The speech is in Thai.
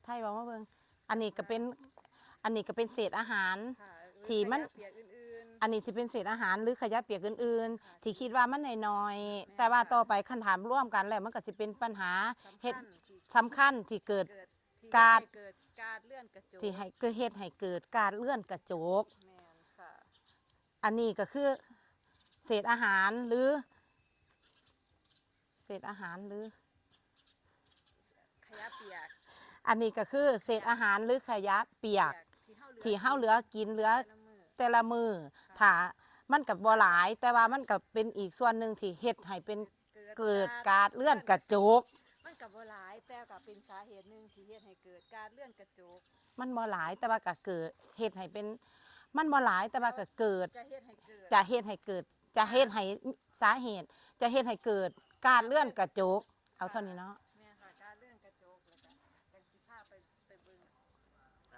ไทยบอกว่าเบิ่งอันนี้ก็เป็นเศษอาหารที่มันอันนี้สิเป็นเศษอาหารหรือขยะเปียกอื่นๆที่คิดว่ามันน้อยๆแต่ว่าต่อไปคันถามร่วมกันแล้วมันก็สิเป็นปัญหาเฮ็ดสำคัญที่เกิดการเลื่อนกระจกที่ให้เกิดเฮ็ดให้เกิดการเลื่อนกระจกแม่นค่ะอันนี้ก็คือเศษอาหารหรือเศษอาหารหรือขยะเปียกอันนี้ก็คือเศษอาหารหรือขยะเปียกที่เฮาเหลือกินเหลือแต่ละมือถ้ามันกับบ่หลายแต่ว่ามันกับเป็นอีกส่วนหนึ่งที่เฮ็ดให้เป็นเกิดการเลื่อนกระจกมันกับบ่หลายแต่ก็เป็นสาเหตุหนึ่งที่เฮ็ดให้เกิดการเลื่อนกระจกมันบ่หลายแต่ว่าก็เกิดเฮ็ดให้เป็นมันบ่หลายแต่ว่าก็เกิดจะเฮ็ดให้เกิดจะเฮ็ดให้เกิดจะเฮ็ดให้สาเหตุจะเฮ็ดให้เกิดการเลื่อนกระจกเอาเท่านี้เนาะ